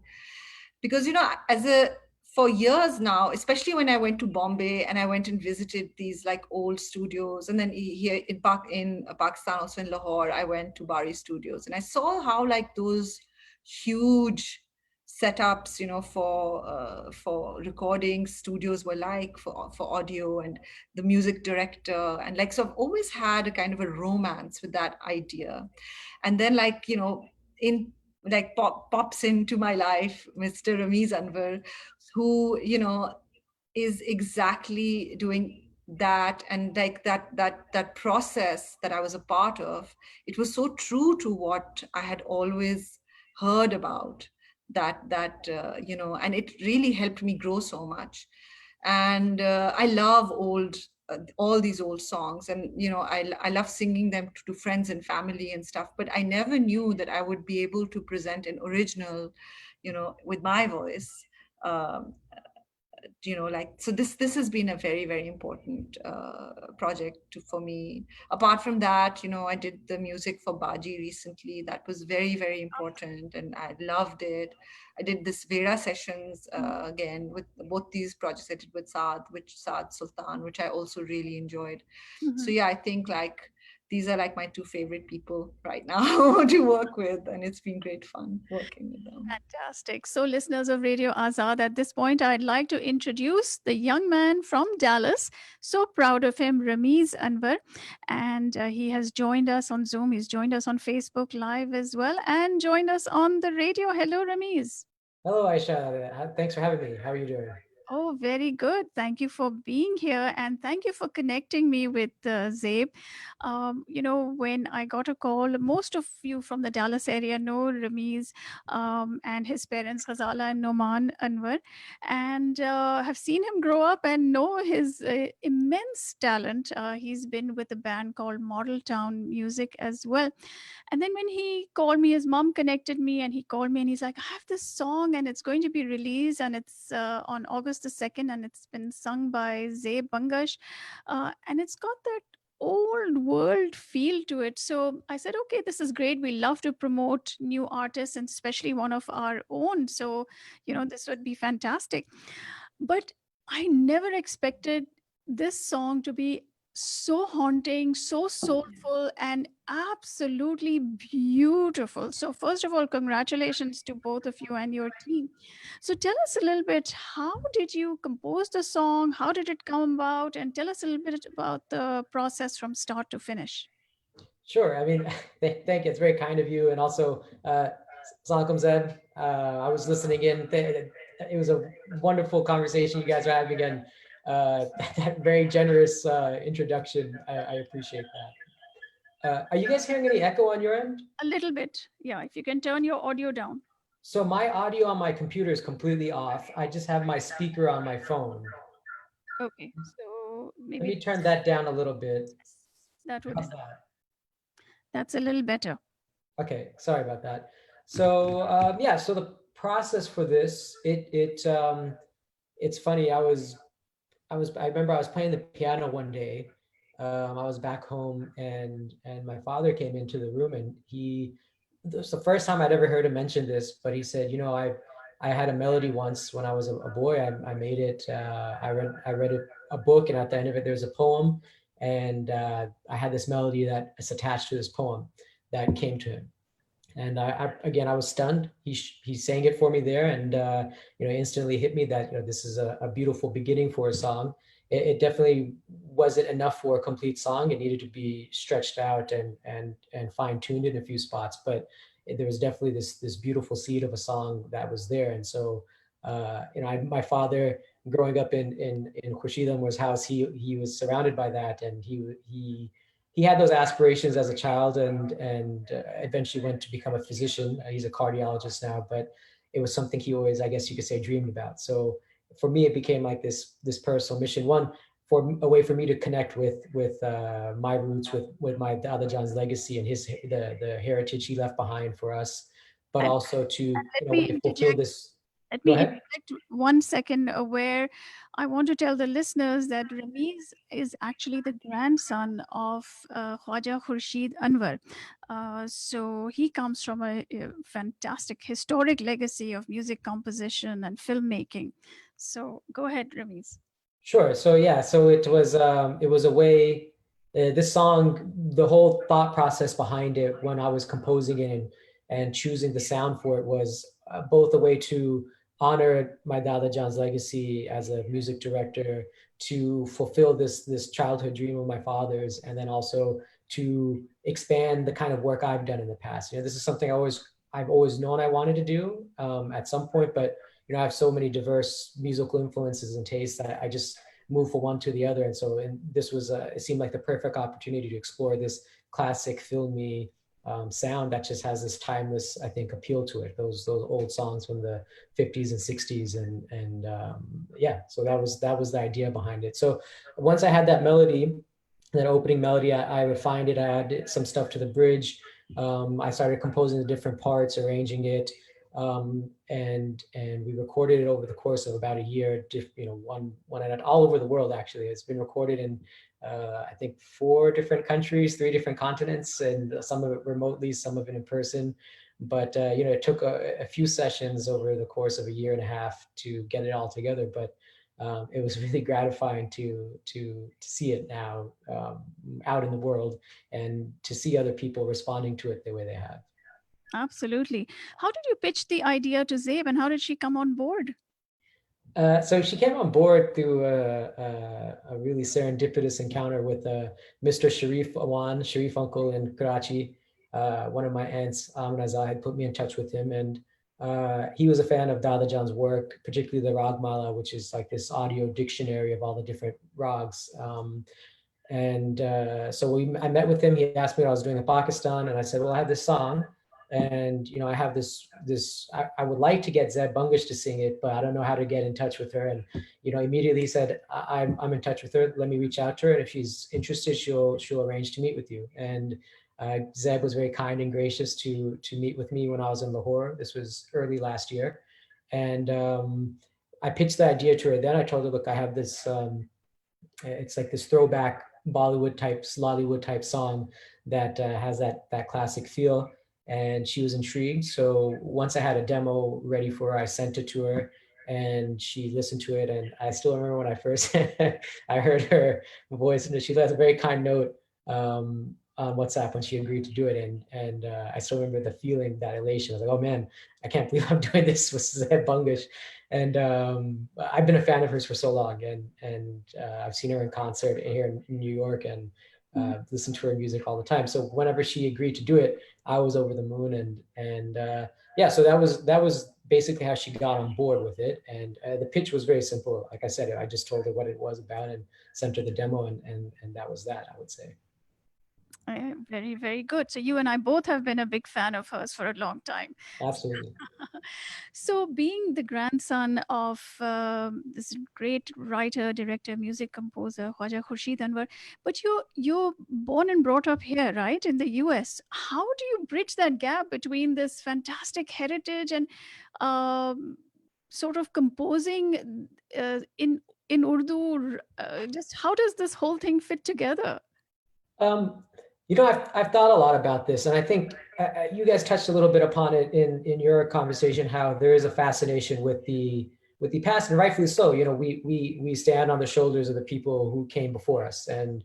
C: because as a for years now, especially when I went to Bombay and I went and visited these like old studios, and then here in Pakistan, also in Lahore, I went to Bari Studios, and I saw how like those huge setups, for recording studios were like for audio, and the music director, and like, so I've always had a kind of a romance with that idea. And then like in like pops into my life Mr. Rameez Anwar, who is exactly doing that. And like that process that I was a part of, it was so true to what I had always heard about, and it really helped me grow so much. And I love all these old songs, and I love singing them to friends and family and stuff, but I never knew that I would be able to present an original with my voice. um, like, so this has been a very very important project for me. Apart from that, I did the music for Baji recently. That was very very important and I loved it. I did this Vera sessions again with both these projects I did with Saad Sultan, which I also really enjoyed. So
B: Mhm.
C: yeah, I think like these are like my two favorite people right now to work with, and it's been great fun working with them.
B: Fantastic. So, listeners of Radio Azad, at this point, I'd like to introduce the young man from Dallas. So proud of him, Rameez Anwar. And he has joined us on Zoom. He's joined us on Facebook Live as well, and joined us on the radio. Hello, Rameez.
D: Hello, Ayesha. Thanks for having me. How are you doing?
B: Oh, very good. Thank you for being here and thank you for connecting me with Zabe. When I got a call, most of you from the Dallas area know Rameez and his parents, Ghazala and Noman Anwar, and have seen him grow up and know his immense talent. He's been with a band called Model Town Music as well. And then when he called me, his mom connected me and he called me and he's like, I have this song and it's going to be released and it's on August the 2nd and it's been sung by Zeb Bangash. And it's got that old world feel to it. So I said, okay, this is great. We love to promote new artists and especially one of our own. So, this would be fantastic. But I never expected this song to be so haunting, so soulful, and absolutely beautiful. So, first of all, congratulations to both of you and your team. So, tell us a little bit, how did you compose the song? How did it come about? And tell us a little bit about the process from start to finish.
D: Sure. I mean, thank you. It's very kind of you. And also, Assalamualaikum, Zeb. I was listening in. it was a wonderful conversation you guys are having, and that very generous introduction. I appreciate that. Are you guys hearing any echo on your end?
B: A little bit. Yeah, if you can turn your audio down.
D: So my audio on my computer is completely off. I just have my speaker on my phone.
B: Okay, so
D: Let
B: maybe
D: me turn that down a little bit.
B: that would,
D: How's that?
B: that's a little better.
D: Okay, sorry about that. So yeah, so the process for this, it's funny. I remember I was playing the piano one day. I was back home, and my father came into the room, and this was the first time I'd ever heard him mention this, but he said, you know, I had a melody once when I was a boy. I made it. I read a book, and at the end of it, there's a poem, and I had this melody that is attached to this poem that came to him. And again, I was stunned. He sang it for me there, and you know, instantly hit me that, you know, this is a beautiful beginning for a song. It definitely wasn't enough for a complete song. It needed to be stretched out and fine tuned in a few spots. But there was definitely this beautiful seed of a song that was there. And so, you know, my father, growing up in Khurshid Anwar's house, he was surrounded by that, and he had those aspirations as a child, and eventually went to become a physician. He's a cardiologist now, but it was something he always, I guess you could say, dreamed about. So for me, it became like this personal mission. One, for a way for me to connect with my roots, with my Dada Jan's legacy and the heritage he left behind for us, but
B: And,
D: also to,
B: and
D: in a way, fulfill this.
B: let
D: Go
B: me
D: ahead.
B: interject 1 second, where I want to tell the listeners that Rameez is actually the grandson of Khwaja Khurshid Anwar. So he comes from a fantastic historic legacy of music composition and filmmaking. So go ahead, Rameez.
D: Sure. So yeah, so it was a way, this song, the whole thought process behind it when I was composing it and choosing the sound for it was both a way to honor my Dada Jan's legacy as a music director, to fulfill this childhood dream of my father's, and then also to expand the kind of work I've done in the past. You know, this is something I've always known I wanted to do at some point, but you know, I have so many diverse musical influences and tastes that I just move from one to the other. And so, this was, it seemed like the perfect opportunity to explore this classic filmy sound that just has this timeless, I think, appeal to it. Those old songs from the 50s and 60s, and yeah, so that was the idea behind it. So once I had that melody, that opening melody, I refined it. I added some stuff to the bridge. I started composing the different parts, arranging it. And we recorded it over the course of about a year. You know, one at all over the world. Actually, it's been recorded in I think 4 different countries, 3 different continents, and some of it remotely, some of it in person. But you know, it took a few sessions over the course of a year and a half to get it all together. But it was really gratifying to see it now out in the world, and to see other people responding to it the way they have.
B: Absolutely. How did you pitch the idea to Zabe, and how did she come on board?
D: So she came on board through a really serendipitous encounter with Mr. Sharif uncle in Karachi. One of my aunts, Amna had put me in touch with him, and he was a fan of Dada Jan's work, particularly the Ragmala, which is like this audio dictionary of all the different rags. And so I met with him. He asked me what I was doing in Pakistan, and I said, well, I have this song, and you know, I have this I would like to get Zeb Bangash to sing it, but I don't know how to get in touch with her. And you know, immediately he said, I'm in touch with her. Let me reach out to her, and if she's interested, she'll arrange to meet with you. And Zeb was very kind and gracious to meet with me when I was in Lahore. This was early last year, and I pitched the idea to her. Then I told her, look, I have this. It's like this throwback Bollywood type, Lollywood type song that has that classic feel, and she was intrigued. So once I had a demo ready for her, I sent it to her, and she listened to it. And I still remember when I first I heard her voice, and she left a very kind note on WhatsApp when she agreed to do it. And I still remember the feeling, that elation. I was like, oh man, I can't believe I'm doing this with Zeb Bangash. And I've been a fan of hers for so long, and I've seen her in concert here in New York, and listened to her music all the time. So whenever she agreed to do it, I was over the moon. And yeah, so that was basically how she got on board with it. And the pitch was very simple. Like I said, I just told her what it was about and sent her the demo, and that was that, I would say.
B: Very, very good. So you and I both have been a big fan of hers for a long time.
D: Absolutely.
B: So, being the grandson of this great writer, director, music composer, Khwaja Khurshid Anwar, but you're born and brought up here, right, in the U.S. How do you bridge that gap between this fantastic heritage and sort of composing in Urdu? Just how does this whole thing fit together?
D: Um, I've thought a lot about this, and I think you guys touched a little bit upon it in your conversation. How there is a fascination with the past, and rightfully so. We stand on the shoulders of the people who came before us, and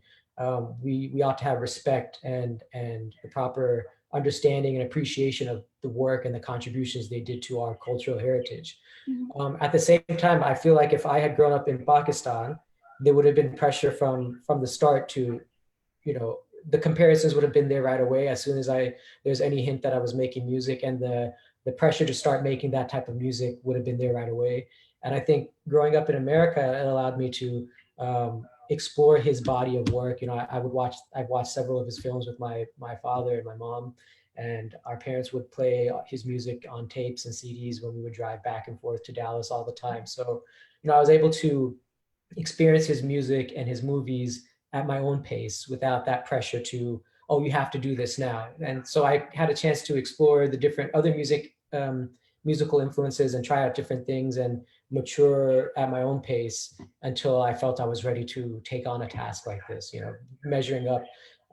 D: we ought to have respect and the proper understanding and appreciation of the work and the contributions they did to our cultural heritage. At the same time, I feel like if I had grown up in Pakistan, there would have been pressure from the start to, the comparisons would have been there right away as soon as there's any hint that I was making music, and the pressure to start making that type of music would have been there right away. And I think growing up in America, it allowed me to explore his body of work. I've watched several of his films with my father and my mom, and our parents would play his music on tapes and CDs when we would drive back and forth to Dallas all the time. So, I was able to experience his music and his movies at my own pace without that pressure to, oh, you have to do this now. And so I had a chance to explore the different other musical influences and try out different things and mature at my own pace until I felt I was ready to take on a task like this, measuring up.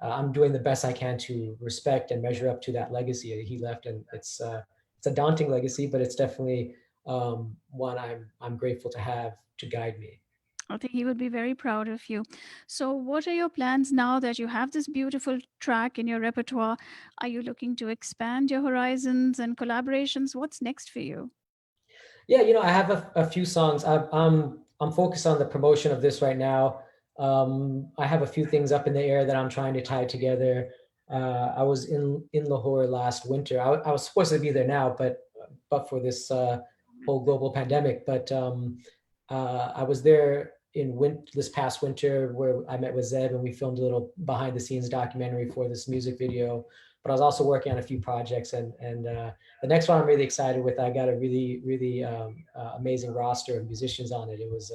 D: I'm doing the best I can to respect and measure up to that legacy that he left. And it's a daunting legacy, but it's definitely one I'm grateful to have to guide me.
B: I think he would be very proud of you. So, what are your plans now that you have this beautiful track in your repertoire? Are you looking to expand your horizons and collaborations? What's next for you?
D: Yeah, I have a few songs. I'm focused on the promotion of this right now. I have a few things up in the air that I'm trying to tie together. I was in Lahore last winter. I was supposed to be there now, but for this whole global pandemic. But I was there this past winter where I met with Zeb, and we filmed a little behind the scenes documentary for this music video. But I was also working on a few projects, and the next one I'm really excited with. I got a really, really amazing roster of musicians on it. It was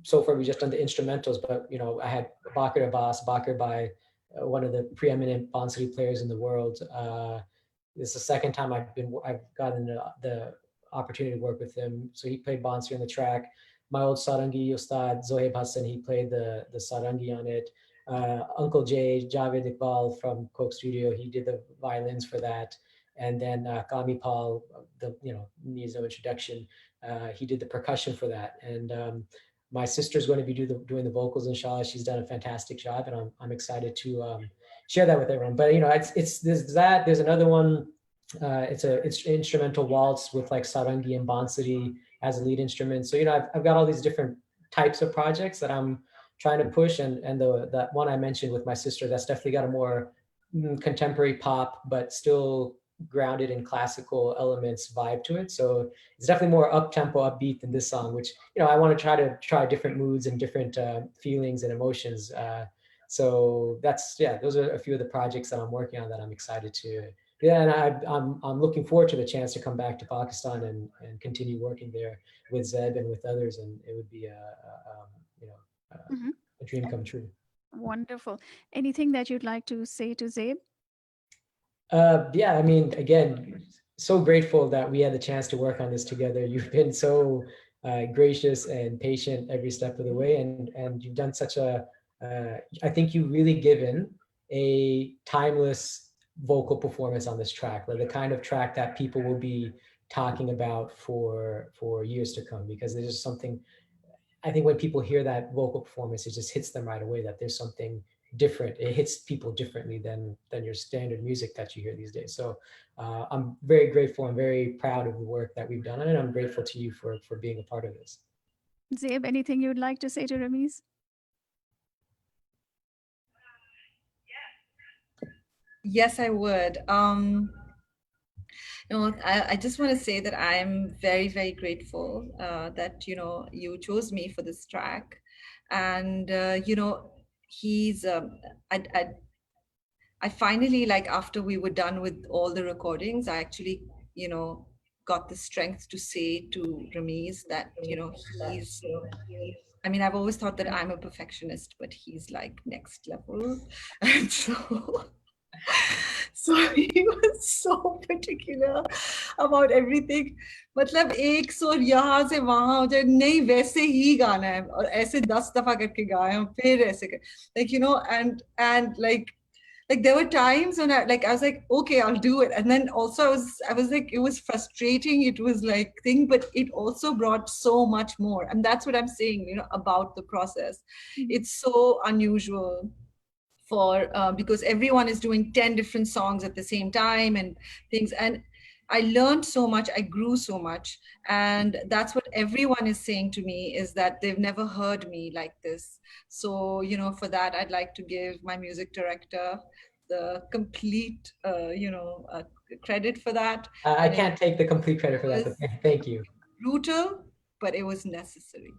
D: so far we just done the instrumentals, but I had Bakr Abbas, Bakr by one of the preeminent Bansuri players in the world. This is the second time I've gotten the opportunity to work with him. So he played Bansuri on the track. My old Sarangi Ustad Zohaib Hassan, he played the Sarangi on it. Uncle Jay, Javed Iqbal from Coke Studio, he did the violins for that. And then Kami Paul, needs no introduction. He did the percussion for that. And my sister's going to be doing the vocals, inshallah. She's done a fantastic job, and I'm excited to share that with everyone. But there's another one. It's instrumental waltz with like sarangi and bansuri as a lead instrument. So I've got all these different types of projects that I'm trying to push, and that one I mentioned with my sister, that's definitely got a more contemporary pop, but still grounded in classical elements vibe to it. So it's definitely more up tempo, upbeat than this song, which I want to try different moods and different feelings and emotions. So those are a few of the projects that I'm working on that I'm excited to. Yeah, and I'm looking forward to the chance to come back to Pakistan and continue working there with Zeb and with others, and it would be a dream come true.
B: Wonderful. Anything that you'd like to say to Zabe?
D: Yeah, I mean, again, so grateful that we had the chance to work on this together. You've been so gracious and patient every step of the way, and you've done such I think you've really given a timeless vocal performance on this track, like the kind of track that people will be talking about for years to come, because there's just something, I think when people hear that vocal performance, it just hits them right away that there's something different. It hits people differently than your standard music that you hear these days. So I'm very grateful and very proud of the work that we've done, and I'm grateful to you for being a part of this.
B: Zabe, anything you'd like to say to Rameez?
C: Yes, I would. No, I just want to say that I'm very, very grateful that, you chose me for this track. And, he's, I finally, like, after we were done with all the recordings, I actually, you know, got the strength to say to Rameez that, he's, I mean, I've always thought that I'm a perfectionist, but he's like next level. And so he was so particular about everything. मतलब एक सुर यहाँ से वहाँ हो जाए नहीं वैसे ही गाना है और ऐसे 10 दफा करके गाए हम फिर ऐसे like and like there were times when I was like okay I'll do it and then also I was like it was frustrating it was like thing but it also brought so much more and that's what I'm saying about the process. It's so unusual for because everyone is doing 10 different songs at the same time and things and I learned so much, I grew so much, and that's what everyone is saying to me is that they've never heard me like this. So for that I'd like to give my music director the complete credit for that.
D: I
C: And
D: can't take the complete credit for that, but thank you.
C: brutal, but it was necessary.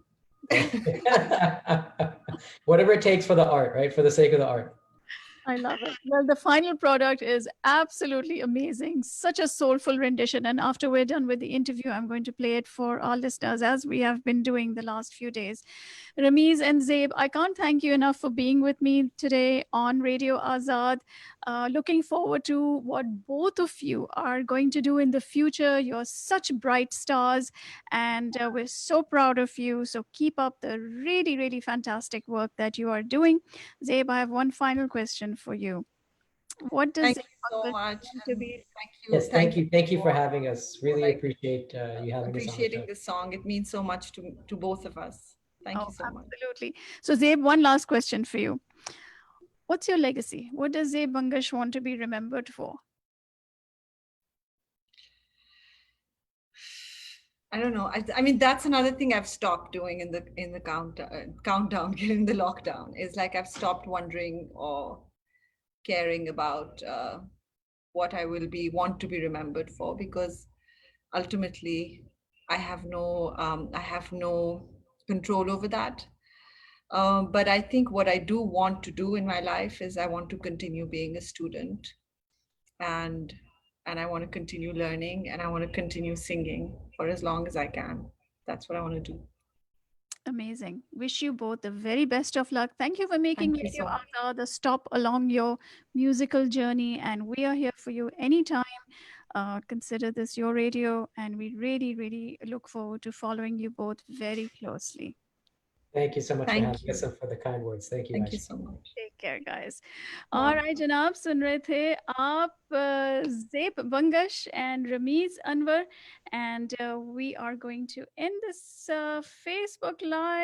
D: Whatever it takes for the art, right? For the sake of the art.
B: I love it. Well, the final product is absolutely amazing. Such a soulful rendition. And after we're done with the interview, I'm going to play it for our listeners as we have been doing the last few days. Rameez and Zabe, I can't thank you enough for being with me today on Radio Azad. Looking forward to what both of you are going to do in the future. You're such bright stars, and we're so proud of you. So keep up the really, really fantastic work that you are doing. Zabe, I have one final question for you. What does
C: Thank
B: Zabe
C: you so
B: Bangash
C: much
B: want to
C: and
B: be?
D: Yes, thank you. Thank you for
C: for
D: having us. Really
C: like
D: appreciate you having us on the show.
C: appreciating this song. It means so much to both of us. Thank
B: Oh,
C: you so much.
B: absolutely. So, Zabe, one last question for you. What's your legacy? What does Zabe Bangash want to be remembered for?
C: I don't know. I mean, that's another thing I've stopped doing in the countdown during the lockdown. Is like I've stopped wondering or caring about what I will be want to be remembered for because ultimately I have no control over that. But I think what I do want to do in my life is I want to continue being a student and and I want to continue learning and I want to continue singing for as long as I can. That's what I want to do.
B: Amazing. Wish you both the very best of luck. Thank you for making
C: Thank you
B: Radio
C: so much.
B: Azad the stop along your musical journey. And we are here for you anytime. Consider this your radio. And we really, really look forward to following you both very closely.
D: Thank you so much for
C: Thank
D: having us
C: you.
D: and for the kind words. Thank you,
C: Thank you
D: Ayesha.
C: so much.
B: Take care, guys. All right, जनाब सुन रहे थे आप Zeb Bangash and Rameez Anwar, and we are going to end this Facebook Live.